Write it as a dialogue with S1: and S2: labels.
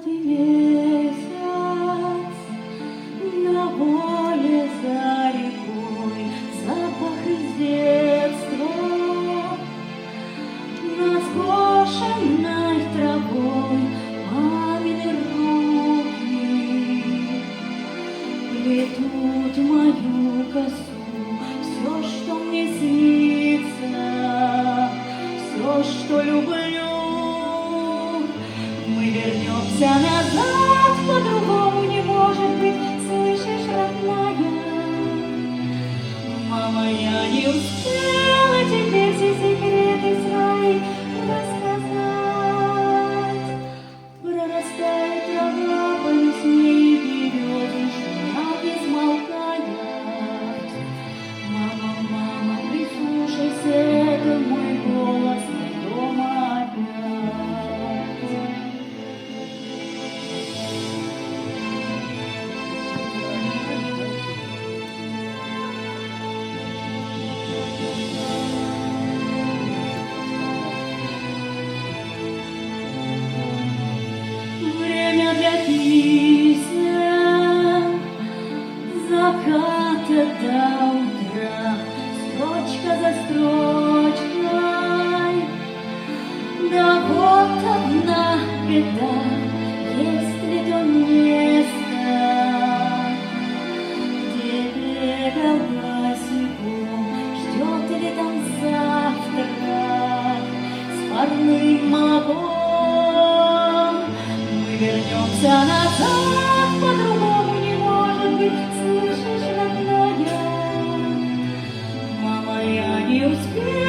S1: 4-й месяц, на поле за рекой, запах из детства, над скошенной травой мамины руки плетут мою косу. Все, что мне снится, все, что люблю, мы вернемся назад, по-другому не может быть, слышишь, родная? Мама, я не успела тебе все секреты свои рассказать. Прорастает трава по весне, и березы шумят не смолкают. Мама, мама, прислушайся, это мой голос, мы дома опять. Время для писем, заката до утра, строчка за строчкой. Да вот одна беда, есть ли то место, где бегал босиком, ждет ли там завтрак с парным молоком. Мы вернемся назад, по-другому не может быть, слышишь, родная? Мама, я не успела